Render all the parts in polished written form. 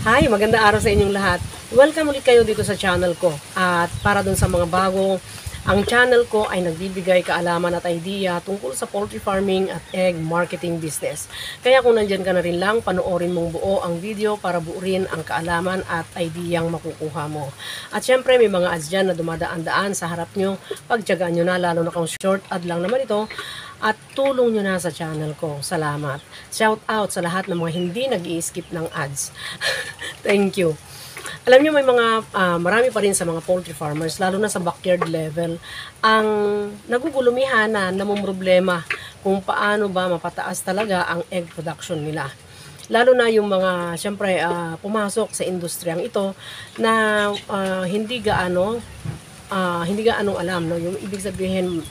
Hi, magandang araw sa inyong lahat. Welcome ulit kayo dito sa channel ko. At para dun sa mga bago, ang channel ko ay nagbibigay kaalaman at idea tungkol sa poultry farming at egg marketing business. Kaya kung nandyan ka na rin lang, panoorin mong buo ang video para buurin ang kaalaman at ideyang makukuha mo. At syempre may mga ads dyan na dumadaan-daan sa harap nyo. Pagtyagaan nyo na, lalo na kung short ad lang naman ito. At tulong nyo na sa channel ko. Salamat. Shout out sa lahat ng mga hindi nag-i-skip ng ads. Thank you. Alam niyo may mga marami pa rin sa mga poultry farmers, lalo na sa backyard level, ang nagugulumihan na namumroblema kung paano ba mapataas talaga ang egg production nila. Lalo na yung mga, syempre, pumasok sa industriyang ito na hindi gaano alam, no? Yung ibig sabihin,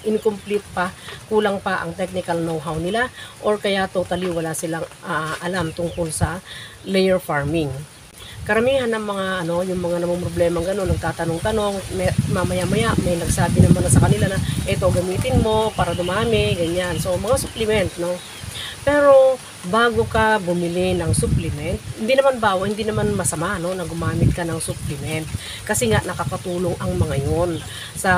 incomplete pa, kulang pa ang technical know-how nila, or kaya totally wala silang alam tungkol sa layer farming. Karamihan ng mga yung mga namumroblema gano'n, nagtatanong-tanong, mamaya-maya may nagsabi naman na sa kanila na eto gamitin mo para dumami, ganyan. So mga supplement, no. Pero bago ka bumili ng supplement, hindi naman masama, no, na gumamit ka ng supplement. Kasi nga nakakatulong ang mga 'yon sa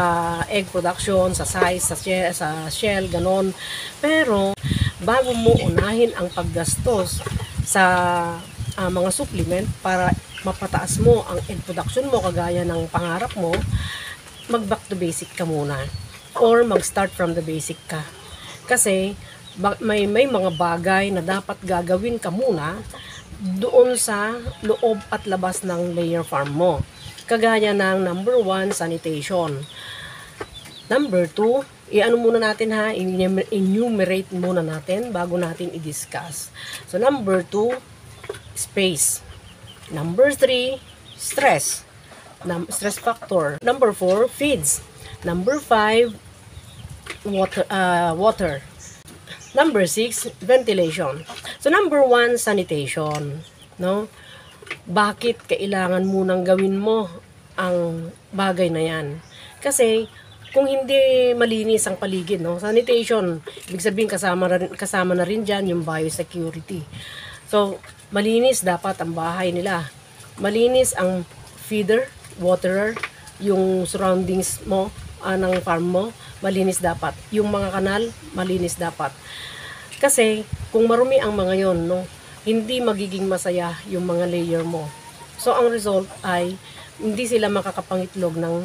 egg production, sa size, sa shell, ganon. Pero bago mo unahin ang paggastos sa mga supplement para mapataas mo ang egg production mo kagaya ng pangarap mo, mag back to basic ka muna or mag start from the basic ka. Kasi may mga bagay na dapat gagawin ka muna doon sa loob at labas ng layer farm mo. Kagaya ng number 1, sanitation. Number 2, muna natin enumerate muna natin bago natin i-discuss. So number 2, space. Number 3, stress. Stress factor. Number 4, feeds. Number 5, water. Number 6, ventilation. So number 1, sanitation, no? Bakit kailangan munang gawin mo ang bagay na 'yan? Kasi kung hindi malinis ang paligid, no? Sanitation, ibig sabihin kasama na rin diyan yung biosecurity. So malinis dapat ang bahay nila. Malinis ang feeder, waterer, yung surroundings mo ng farm mo, malinis dapat. Yung mga kanal, malinis dapat. Kasi kung marumi ang mga yon, no, hindi magiging masaya yung mga layer mo. So ang result ay hindi sila makakapangitlog ng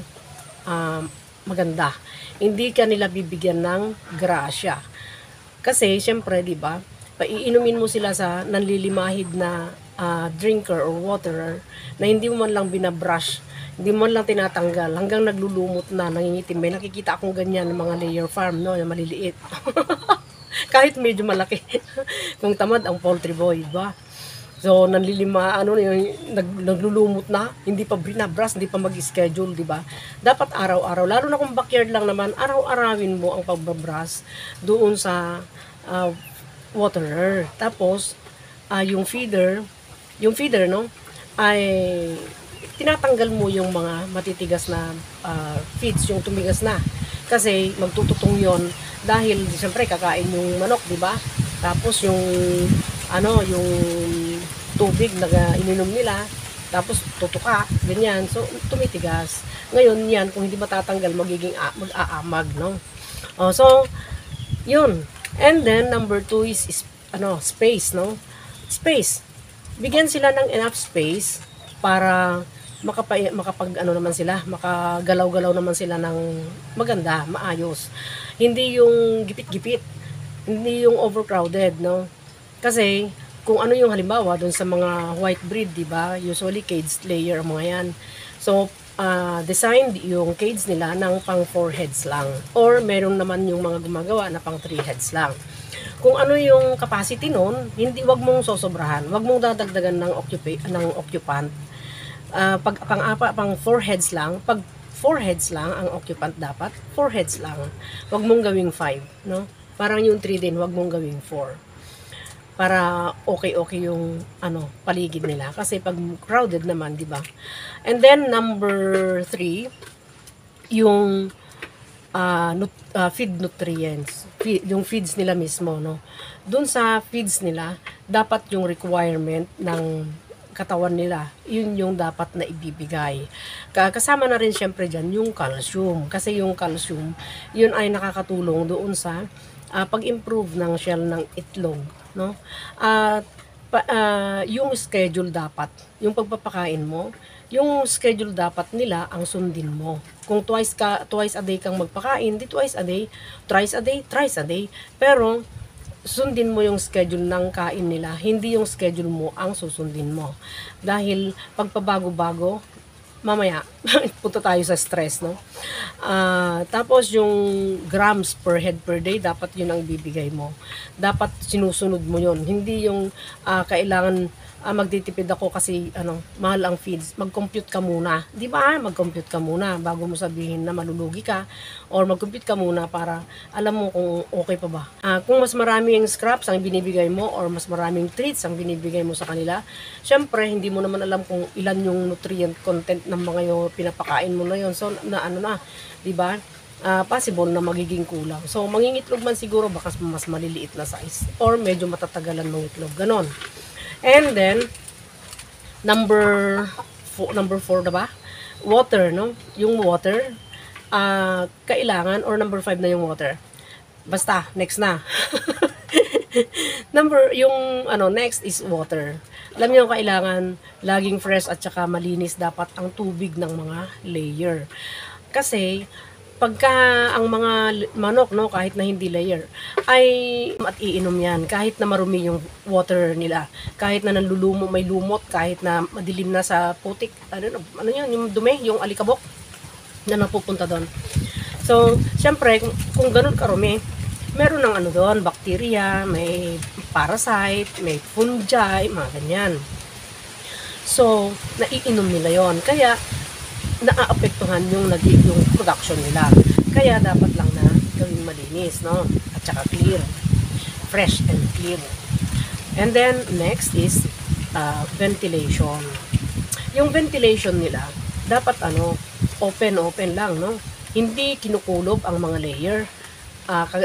maganda. Hindi ka nila bibigyan ng grasya. Kasi syempre, 'di ba? Paiinumin mo sila sa nanlilimahid na drinker or waterer na hindi mo man lang binabrush, hindi mo man lang tinatanggal, hanggang naglulumot na, nangingitim. May nakikita akong ganyan ng mga layer farm, no, na maliliit. Kahit medyo malaki. Kung tamad ang poultry boy, ba? So, naglulumot na, hindi pa binabrush, hindi pa mag-schedule, di ba? Dapat araw-araw, lalo na kung backyard lang naman, araw-arawin mo ang pagbabrush doon sa waterer. Tapos yung feeder no ay tinatanggal mo yung mga matitigas na feeds, yung tumigas na, kasi magtututong yon dahil siyempre kakain yung manok, di ba? Tapos yung yung tubig na ininom nila, tapos tutuka, ganyan, so tumitigas. Ngayon yan, kung hindi matatanggal, magiging mag-aamag, no? So yun. And then number 2 is space, no? Space. Bigyan sila ng enough space para naman sila, makagalaw-galaw naman sila ng maganda, maayos. Hindi yung gipit-gipit, hindi yung overcrowded, no? Kasi kung ano yung halimbawa doon sa mga white breed, di ba? Usually caged layer mga yan. So designed yung cage nila ng pang 4 heads lang, or meron naman yung mga gumagawa na pang 3 heads lang. Kung ano yung capacity nun, wag mong sosobrahan, wag mong dadagdagan ng occupant. Pang 4 heads lang, pag 4 heads lang ang occupant, dapat 4 heads lang, wag mong gawing 5, no? Parang yung 3 din, wag mong gawing 4, para okay yung paligid nila, kasi pag crowded naman, di ba? And then number 3, yung feed nutrients, yung feeds nila mismo, no. Doon sa feeds nila, dapat yung requirement ng katawan nila, yun yung dapat na ibibigay. Kasama na rin syempre dyan yung calcium. Kasi yung calcium, yun ay nakakatulong doon sa pag-improve ng shell ng itlog. No? At yung schedule dapat, yung pagpapakain mo, yung schedule dapat nila ang sundin mo. Kung twice a day kang magpakain, di twice a day, thrice a day. Pero sundin mo yung schedule ng kain nila, hindi yung schedule mo ang susundin mo. Dahil pagpabago-bago, mamaya, punta tayo sa stress, no? Tapos yung grams per head per day, dapat yun ang ibibigay mo. Dapat sinusunod mo yun. Hindi yung kailangan magtitipid ako kasi mahal ang feeds. Mag-compute ka muna. Di ba? Mag-compute ka muna bago mo sabihin na malulugi ka, or mag-compute ka muna para alam mo kung okay pa ba. Kung mas maraming scraps ang binibigay mo or mas maraming treats ang binibigay mo sa kanila, syempre hindi mo naman alam kung ilan yung nutrient content ng mga yung pinapakain mo na yun. So di ba? Possible na magiging kulang. So mangingitlog man siguro baka mas maliliit na size or medyo matatagalan ng itlog. Ganon. And then, number 4 na ba? Water, no? Yung water, kailangan, or number 5 na yung water. Basta, next na. Next is water. Alam niyo, kailangan laging fresh at saka malinis dapat ang tubig ng mga layer. Kasi, pagka ang mga manok, no, kahit na hindi layer, ay at iinom yan, kahit na marumi yung water nila, kahit na nanlulumo, may lumot, kahit na madilim na sa putik, ano yan, yung dumi, yung alikabok na napupunta doon. So, syempre, kung ganun karumi, meron ng doon, bacteria, may parasite, may fungi, mga ganyan. So, naiinom nila yon. Kaya, naaapektuhan yung production nila. Kaya dapat lang na gawing malinis, no? At saka clear. Fresh and clear. And then, next is ventilation. Yung ventilation nila, dapat open lang, no? Hindi kinukulob ang mga layer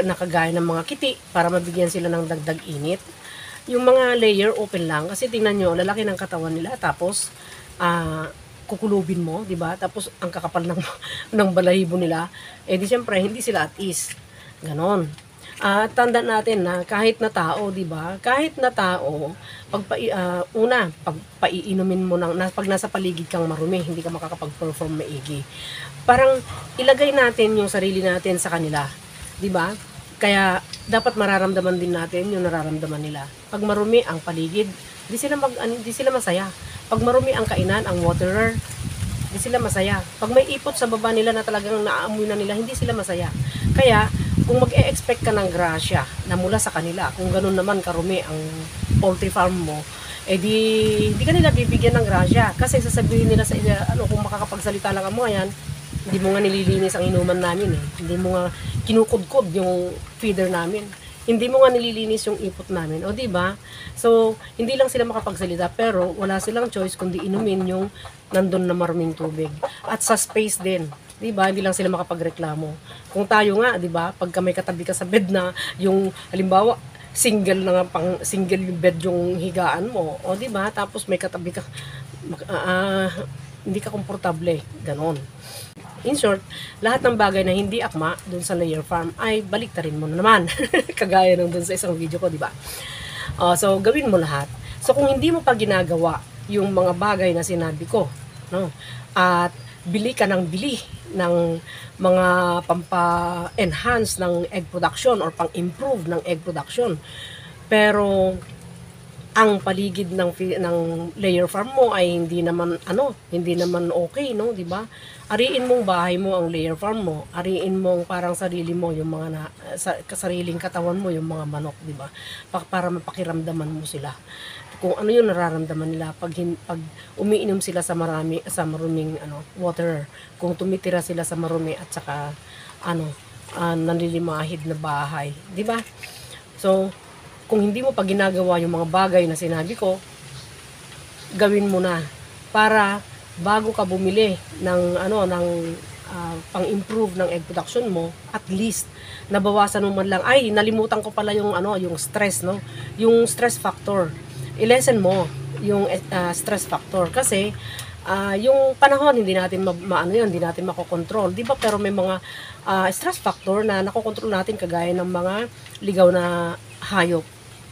na kagaya ng mga kiti para mabigyan sila ng dagdag init. Yung mga layer open lang kasi tingnan nyo, lalaki ng katawan nila tapos kukulubin mo, 'di ba? Tapos ang kakapal ng ng balahibo nila, di siyempre hindi sila at ease. Ganon. Tanda natin na kahit na tao, 'di ba? Kahit na tao, pag paiinumin mo pag nasa paligid kang marumi, hindi ka makakapag-perform maigi. Parang ilagay natin yung sarili natin sa kanila, 'di ba? Kaya dapat mararamdaman din natin yung nararamdaman nila. Pag marumi ang paligid, di sila masaya. Pag marumi ang kainan, ang waterer, hindi sila masaya. Pag may ipot sa baba nila na talagang naaamoy na nila, hindi sila masaya. Kaya, kung mag-e-expect ka ng grasya na mula sa kanila, kung ganun naman karumi ang poultry farm mo, di ka nila bibigyan ng grasya. Kasi sasabihin nila sa kung makakapagsalita lang mo, yan, hindi mo nga nililinis ang inuman namin eh. Hindi mo nga kinukudkod yung feeder namin. Hindi mo nga nililinis yung ipot namin. O, diba? So, hindi lang sila makapagsalita, pero wala silang choice kundi inumin yung nandun na maruming tubig. At sa space din. Diba? Hindi lang sila makapagreklamo. Kung tayo nga, diba? Pagka may katabi ka sa bed na yung, halimbawa, single yung bed yung higaan mo. O, diba? Tapos may katabi ka, hindi ka komportable. Ganon. In short, lahat ng bagay na hindi akma dun sa layer farm ay baliktarin mo na naman. Kagaya nung dun sa isang video ko, di ba? So, gawin mo lahat. So, kung hindi mo pa ginagawa yung mga bagay na sinabi ko, no? At bili ka ng bili ng mga pampa-enhance ng egg production or pang-improve ng egg production. Pero, ang paligid ng layer farm mo ay hindi naman okay, no, di ba? Ariin mong bahay mo ang layer farm mo, ariin mong parang sarili mo yung mga sariling katawan mo yung mga manok, di ba? Para mapakiramdaman mo sila. Kung ano yung nararamdaman nila pag umiinom sila sa maruming water, kung tumitira sila sa marumi at saka nanlilimahid na bahay, di ba? So, kung hindi mo pa ginagawa yung mga bagay na sinabi ko, gawin mo na para bago ka bumili ng pang-improve ng egg production mo, at least nabawasan mo man lang. Ay, nalimutan ko pala yung stress, no? Yung stress factor. I-lessen mo stress factor. Kasi yung panahon hindi natin maano yun, hindi natin makokontrol, 'di ba? Pero may mga stress factor na nakokontrol natin, kagaya ng mga ligaw na hayop,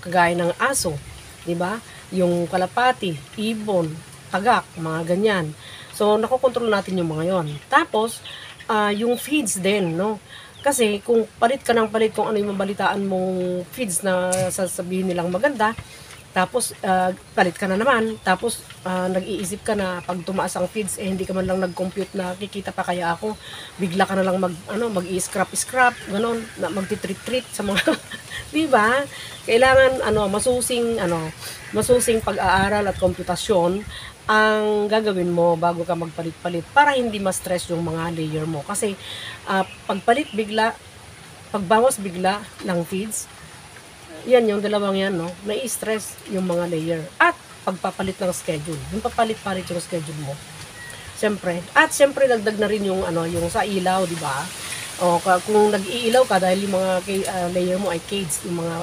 kagaya ng aso, 'di ba? Yung kalapati, ibon, tagak, mga ganyan. So nakokontrol natin yung mga yon. Tapos yung feeds din, no? Kasi kung palit ka ng palit kung ano yung mabalitaan mong feeds na sasabihin nilang maganda, tapos palit ka na naman, tapos nag-iisip ka na pag tumaas ang feeds, hindi ka man lang nag-compute na kikita pa kaya ako, bigla ka na lang mag-i-scrap, ganon, na magti-treat sa mga, di ba? Kailangan masusing pag-aaral at komputasyon ang gagawin mo bago ka magpalit-palit para hindi ma-stress yung mga layer mo. Kasi pagbawas bigla ng feeds, yan yung dalawang yan, no? Nai-stress yung mga layer. At pagpapalit ng schedule. Yung papalit-palit yung schedule mo. Siyempre. At siyempre, dagdag na rin yung sa ilaw, di ba? O kung nag-iilaw ka dahil yung mga layer mo ay cage, yung mga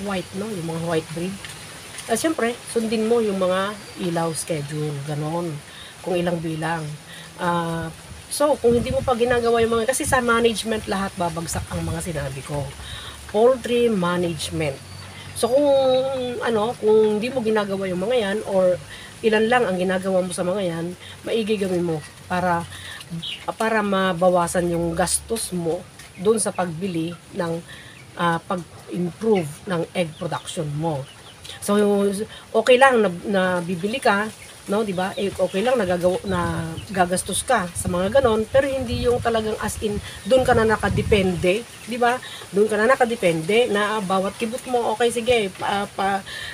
white, no? Yung mga white breed. Siyempre, sundin mo yung mga ilaw schedule. Ganon. Kung ilang bilang. So, kung hindi mo pa ginagawa yung mga, kasi sa management lahat babagsak ang mga sinabi ko. Poultry management. So kung hindi mo ginagawa yung mga yan, or ilan lang ang ginagawa mo sa mga yan, maigi gawin mo para mabawasan yung gastos mo doon sa pagbili ng pag-improve ng egg production mo. So okay lang na bibili ka, no, 'di ba? Okay lang na gagastos ka sa mga ganon, pero hindi yung talagang as in doon ka na nakadepende, 'di ba? Doon ka na nakadepende na bawat kibot mo, okay sige,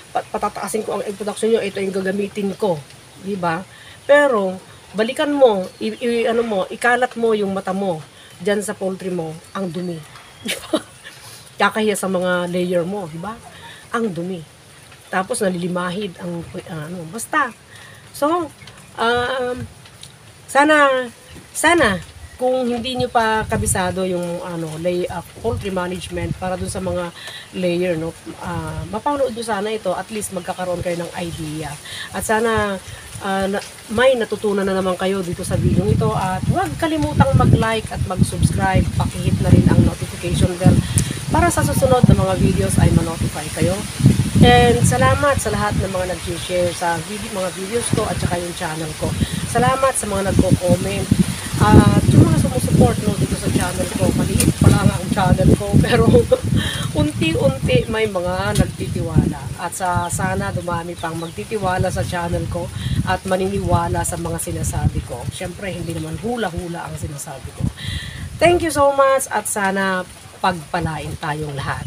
patataasin ko ang egg production niyo, ito yung gagamitin ko, 'di ba? Pero balikan mo, ikalat mo yung mata mo diyan sa poultry mo, ang dumi. Di ba? Kakahiya sa mga layer mo, 'di ba? Ang dumi. Tapos nalilimahid ang basta. So, sana kung hindi nyo pa kabisado yung poultry management para dun sa mga layer, no, mapanood nyo sana ito, at least magkakaroon kayo ng idea. At sana may natutunan na naman kayo dito sa video ito, at huwag kalimutang mag-like at mag-subscribe, pakihit na rin ang notification bell para sa susunod na mga videos ay ma-notify kayo. And salamat sa lahat ng mga nag-share sa mga videos ko at saka yung channel ko. Salamat sa mga nagko-comment at yung mga sumusuport, no, dito sa channel ko. Maliit pa lang ang channel ko, pero unti-unti may mga nagtitiwala. At sana dumami pang magtitiwala sa channel ko at maniniwala sa mga sinasabi ko. Siyempre, hindi naman hula-hula ang sinasabi ko. Thank you so much, at sana pagpalain tayong lahat.